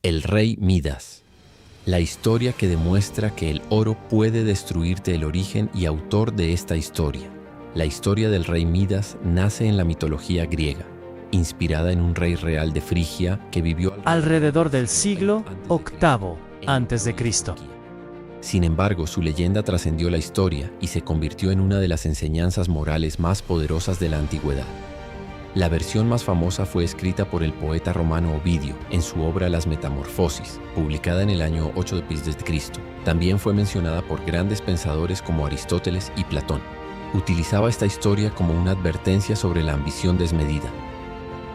El rey Midas. La historia que demuestra que el oro puede destruirte. El origen y autor de esta historia. La historia del rey Midas nace en la mitología griega, inspirada en un rey real de Frigia que vivió alrededor del siglo VIII a.C. Sin embargo, su leyenda trascendió la historia y se convirtió en una de las enseñanzas morales más poderosas de la antigüedad. La versión más famosa fue escrita por el poeta romano Ovidio en su obra Las Metamorfosis, publicada en el año 8 d.C. También fue mencionada por grandes pensadores como Aristóteles y Platón. Utilizaba esta historia como una advertencia sobre la ambición desmedida,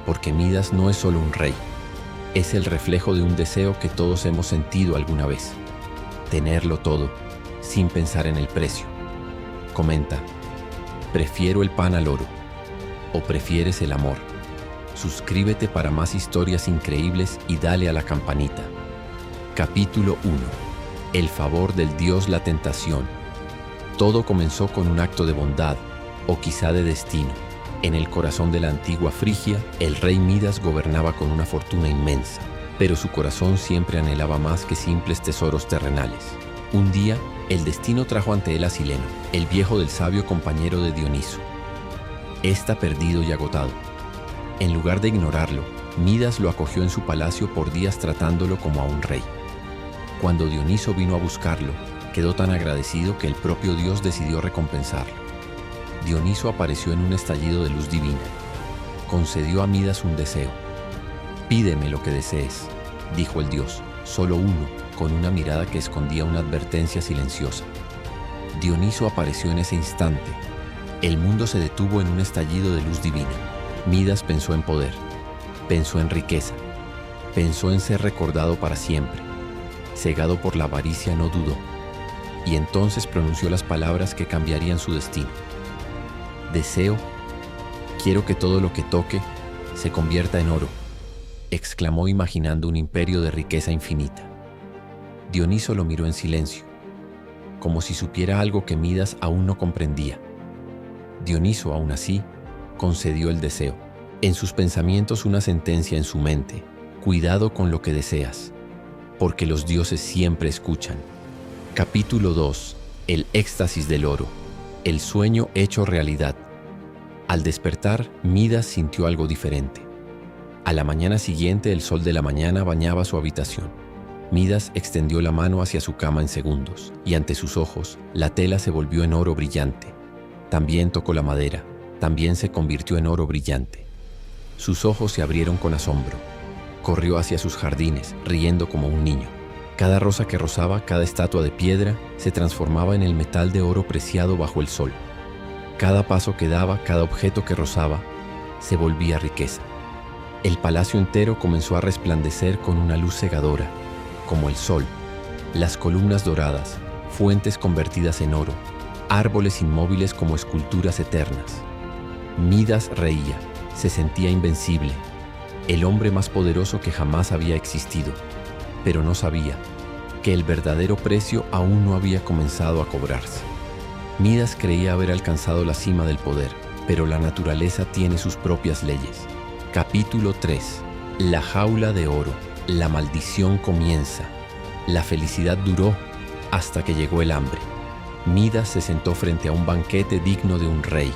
porque Midas no es solo un rey, es el reflejo de un deseo que todos hemos sentido alguna vez: tenerlo todo, sin pensar en el precio. Comenta: ¿prefiero el pan al oro o prefieres el amor? Suscríbete para más historias increíbles y dale a la campanita. Capítulo 1. El favor del dios. La tentación. Todo comenzó con un acto de bondad, o quizá de destino. En el corazón de la antigua Frigia, el rey Midas gobernaba con una fortuna inmensa, pero su corazón siempre anhelaba más que simples tesoros terrenales. Un día, el destino trajo ante él a Sileno, el viejo del sabio compañero de Dioniso. Está perdido y agotado. En lugar de ignorarlo, Midas lo acogió en su palacio por días tratándolo como a un rey. Cuando Dioniso vino a buscarlo, quedó tan agradecido que el propio dios decidió recompensarlo. Dioniso apareció en un estallido de luz divina. Concedió a Midas un deseo. «Pídeme lo que desees», dijo el dios, solo uno, con una mirada que escondía una advertencia silenciosa. Dioniso apareció en ese instante. El mundo se detuvo en un estallido de luz divina. Midas pensó en poder, pensó en riqueza, pensó en ser recordado para siempre. Cegado por la avaricia, no dudó, y entonces pronunció las palabras que cambiarían su destino. «Deseo, quiero que todo lo que toque se convierta en oro», exclamó imaginando un imperio de riqueza infinita. Dioniso lo miró en silencio, como si supiera algo que Midas aún no comprendía. Dioniso, aún así, concedió el deseo. En sus pensamientos una sentencia en su mente: «Cuidado con lo que deseas, porque los dioses siempre escuchan». Capítulo 2. El éxtasis del oro. El sueño hecho realidad. Al despertar, Midas sintió algo diferente. A la mañana siguiente, el sol de la mañana bañaba su habitación. Midas extendió la mano hacia su cama en segundos, y ante sus ojos, la tela se volvió en oro brillante. También tocó la madera, también se convirtió en oro brillante. Sus ojos se abrieron con asombro. Corrió hacia sus jardines, riendo como un niño. Cada rosa que rozaba, cada estatua de piedra, se transformaba en el metal de oro preciado bajo el sol. Cada paso que daba, cada objeto que rozaba, se volvía riqueza. El palacio entero comenzó a resplandecer con una luz cegadora, como el sol. Las columnas doradas, fuentes convertidas en oro, árboles inmóviles como esculturas eternas. Midas reía, se sentía invencible, el hombre más poderoso que jamás había existido, pero no sabía que el verdadero precio aún no había comenzado a cobrarse. Midas creía haber alcanzado la cima del poder, pero la naturaleza tiene sus propias leyes. Capítulo 3. La jaula de oro. La maldición comienza. La felicidad duró hasta que llegó el hambre. Midas se sentó frente a un banquete digno de un rey,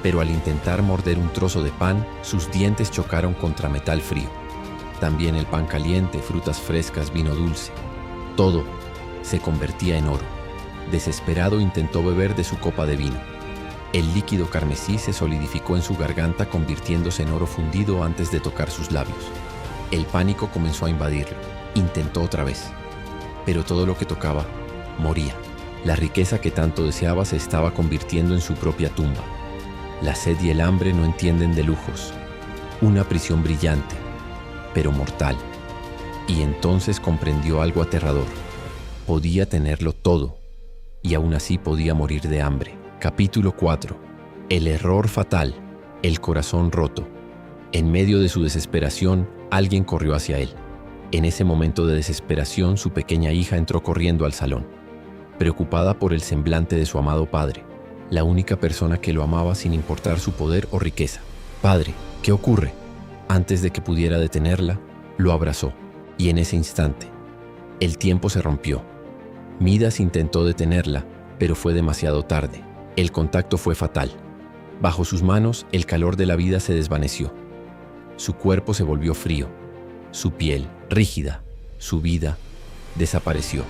pero al intentar morder un trozo de pan, sus dientes chocaron contra metal frío. También el pan caliente, frutas frescas, vino dulce. Todo se convertía en oro. Desesperado intentó beber de su copa de vino. El líquido carmesí se solidificó en su garganta, convirtiéndose en oro fundido antes de tocar sus labios. El pánico comenzó a invadirlo. Intentó otra vez, pero todo lo que tocaba moría. La riqueza que tanto deseaba se estaba convirtiendo en su propia tumba. La sed y el hambre no entienden de lujos. Una prisión brillante, pero mortal. Y entonces comprendió algo aterrador. Podía tenerlo todo, y aún así podía morir de hambre. Capítulo 4. El error fatal. El corazón roto. En medio de su desesperación, alguien corrió hacia él. En ese momento de desesperación, su pequeña hija entró corriendo al salón, preocupada por el semblante de su amado padre, la única persona que lo amaba sin importar su poder o riqueza. «Padre, ¿qué ocurre?». Antes de que pudiera detenerla, lo abrazó y en ese instante, el tiempo se rompió. Midas intentó detenerla, pero fue demasiado tarde. El contacto fue fatal. Bajo sus manos, el calor de la vida se desvaneció. Su cuerpo se volvió frío, su piel rígida, su vida desapareció.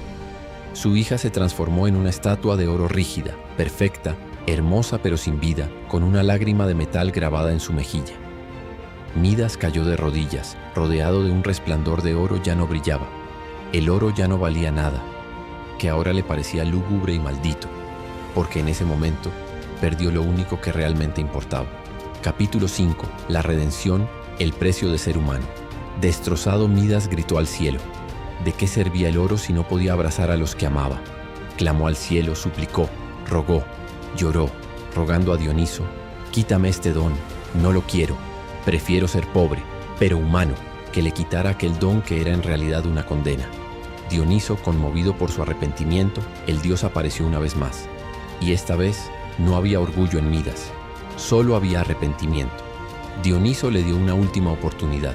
Su hija se transformó en una estatua de oro rígida, perfecta, hermosa pero sin vida, con una lágrima de metal grabada en su mejilla. Midas cayó de rodillas, rodeado de un resplandor de oro. Ya no brillaba. El oro ya no valía nada, que ahora le parecía lúgubre y maldito, porque en ese momento perdió lo único que realmente importaba. Capítulo 5. La redención, el precio de ser humano. Destrozado, Midas gritó al cielo. ¿De qué servía el oro si no podía abrazar a los que amaba? Clamó al cielo, suplicó, rogó, lloró, rogando a Dioniso: quítame este don, no lo quiero. Prefiero ser pobre, pero humano, que le quitara aquel don que era en realidad una condena. Dioniso, conmovido por su arrepentimiento, el dios apareció una vez más. Y esta vez no había orgullo en Midas, solo había arrepentimiento. Dioniso le dio una última oportunidad.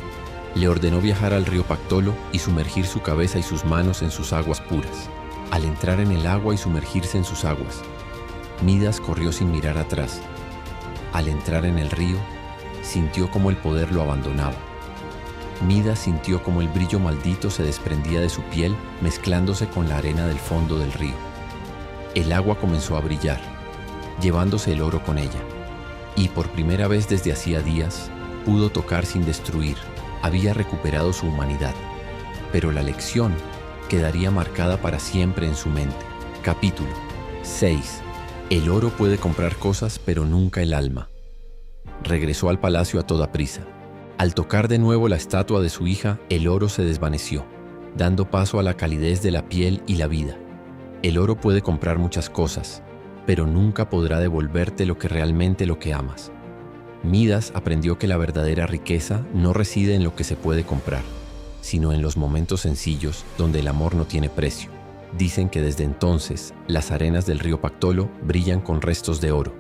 Le ordenó viajar al río Pactolo y sumergir su cabeza y sus manos en sus aguas puras. Al entrar en el agua y sumergirse en sus aguas, Midas corrió sin mirar atrás. Al entrar en el río, sintió como el poder lo abandonaba. Midas sintió como el brillo maldito se desprendía de su piel, mezclándose con la arena del fondo del río. El agua comenzó a brillar, llevándose el oro con ella. Y por primera vez desde hacía días, pudo tocar sin destruir. Había recuperado su humanidad, pero la lección quedaría marcada para siempre en su mente. Capítulo 6. El oro puede comprar cosas, pero nunca el alma. Regresó al palacio a toda prisa. Al tocar de nuevo la estatua de su hija, el oro se desvaneció, dando paso a la calidez de la piel y la vida. El oro puede comprar muchas cosas, pero nunca podrá devolverte lo que amas. Midas aprendió que la verdadera riqueza no reside en lo que se puede comprar, sino en los momentos sencillos donde el amor no tiene precio. Dicen que desde entonces las arenas del río Pactolo brillan con restos de oro,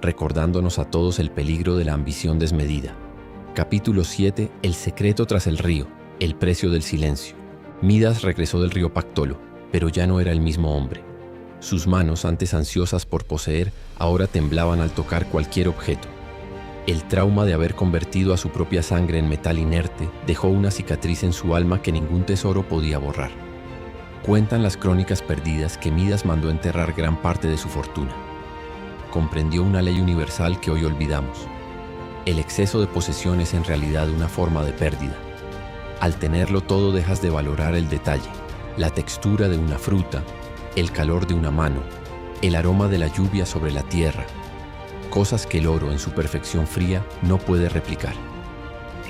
recordándonos a todos el peligro de la ambición desmedida. Capítulo 7. El secreto tras el río, el precio del silencio. Midas regresó del río Pactolo, pero ya no era el mismo hombre. Sus manos, antes ansiosas por poseer, ahora temblaban al tocar cualquier objeto. El trauma de haber convertido a su propia sangre en metal inerte dejó una cicatriz en su alma que ningún tesoro podía borrar. Cuentan las crónicas perdidas que Midas mandó enterrar gran parte de su fortuna. Comprendió una ley universal que hoy olvidamos. El exceso de posesión es en realidad una forma de pérdida. Al tenerlo todo dejas de valorar el detalle, la textura de una fruta, el calor de una mano, el aroma de la lluvia sobre la tierra, cosas que el oro en su perfección fría no puede replicar.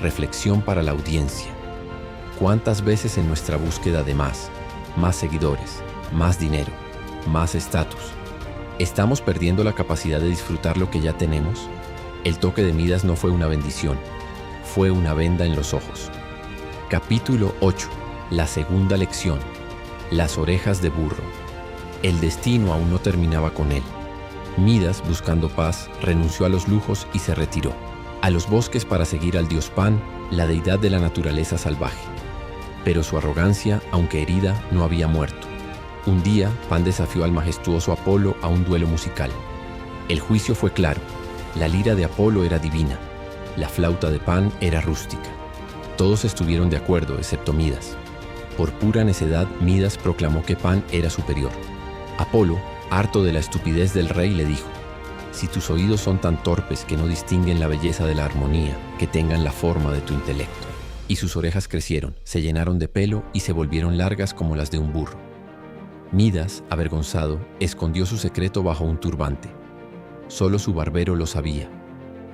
Reflexión para la audiencia. ¿Cuántas veces en nuestra búsqueda de más seguidores, más dinero, más estatus, estamos perdiendo la capacidad de disfrutar lo que ya tenemos? El toque de Midas no fue una bendición, fue una venda en los ojos. Capítulo 8. La segunda lección. Las orejas de burro. El destino aún no terminaba con él. Midas, buscando paz, renunció a los lujos y se retiró a los bosques para seguir al dios Pan, la deidad de la naturaleza salvaje. Pero su arrogancia, aunque herida, no había muerto. Un día, Pan desafió al majestuoso Apolo a un duelo musical. El juicio fue claro. La lira de Apolo era divina. La flauta de Pan era rústica. Todos estuvieron de acuerdo, excepto Midas. Por pura necedad, Midas proclamó que Pan era superior. Apolo, harto de la estupidez del rey, le dijo: si tus oídos son tan torpes que no distinguen la belleza de la armonía, que tengan la forma de tu intelecto. Y sus orejas crecieron, se llenaron de pelo y se volvieron largas como las de un burro. Midas, avergonzado, escondió su secreto bajo un turbante. Solo su barbero lo sabía.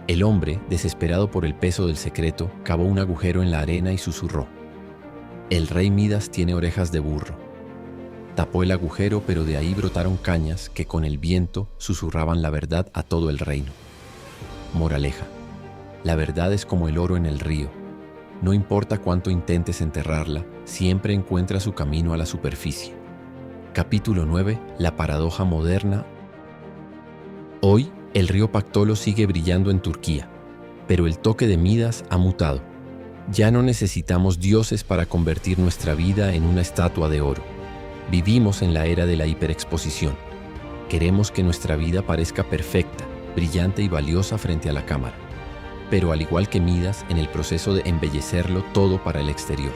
El hombre, desesperado por el peso del secreto, cavó un agujero en la arena y susurró: el rey Midas tiene orejas de burro. Tapó el agujero, pero de ahí brotaron cañas que con el viento susurraban la verdad a todo el reino. Moraleja: la verdad es como el oro en el río. No importa cuánto intentes enterrarla, siempre encuentra su camino a la superficie. Capítulo 9. La paradoja moderna. Hoy, el río Pactolo sigue brillando en Turquía, pero el toque de Midas ha mutado. Ya no necesitamos dioses para convertir nuestra vida en una estatua de oro. Vivimos en la era de la hiperexposición. Queremos que nuestra vida parezca perfecta, brillante y valiosa frente a la cámara. Pero al igual que Midas, en el proceso de embellecerlo todo para el exterior,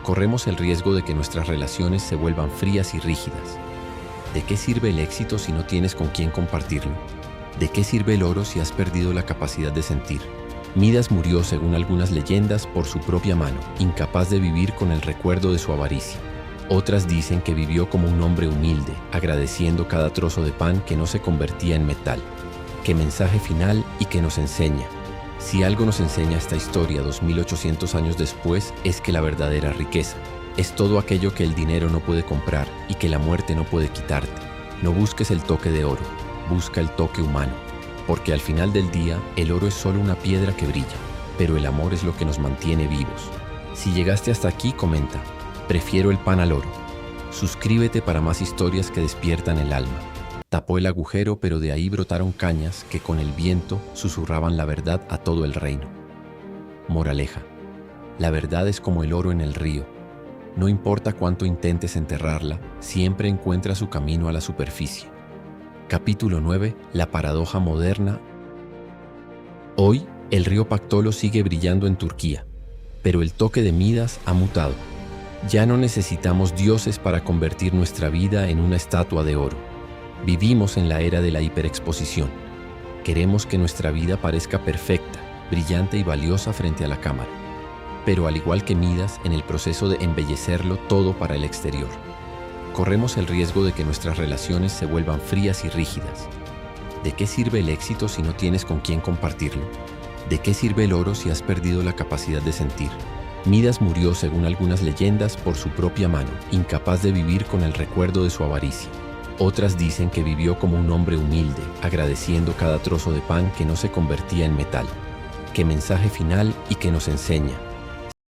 corremos el riesgo de que nuestras relaciones se vuelvan frías y rígidas. ¿De qué sirve el éxito si no tienes con quién compartirlo? ¿De qué sirve el oro si has perdido la capacidad de sentir? Midas murió, según algunas leyendas, por su propia mano, incapaz de vivir con el recuerdo de su avaricia. Otras dicen que vivió como un hombre humilde, agradeciendo cada trozo de pan que no se convertía en metal. ¡Qué mensaje final y que nos enseña! Si algo nos enseña esta historia 2800 años después, es que la verdadera riqueza es todo aquello que el dinero no puede comprar y que la muerte no puede quitarte. No busques el toque de oro, busca el toque humano. Porque al final del día, el oro es solo una piedra que brilla, pero el amor es lo que nos mantiene vivos. Si llegaste hasta aquí, comenta: prefiero el pan al oro. Suscríbete para más historias que despiertan el alma. Tapó el agujero, pero de ahí brotaron cañas que con el viento susurraban la verdad a todo el reino. Moraleja: la verdad es como el oro en el río. No importa cuánto intentes enterrarla, siempre encuentra su camino a la superficie. Capítulo 9. La paradoja moderna. Hoy, el río Pactolo sigue brillando en Turquía, pero el toque de Midas ha mutado. Ya no necesitamos dioses para convertir nuestra vida en una estatua de oro. Vivimos en la era de la hiperexposición. Queremos que nuestra vida parezca perfecta, brillante y valiosa frente a la cámara. Pero al igual que Midas, en el proceso de embellecerlo todo para el exterior, corremos el riesgo de que nuestras relaciones se vuelvan frías y rígidas. ¿De qué sirve el éxito si no tienes con quién compartirlo? ¿De qué sirve el oro si has perdido la capacidad de sentir? Midas murió, según algunas leyendas, por su propia mano, incapaz de vivir con el recuerdo de su avaricia. Otras dicen que vivió como un hombre humilde, agradeciendo cada trozo de pan que no se convertía en metal. ¡Qué mensaje final y que nos enseña!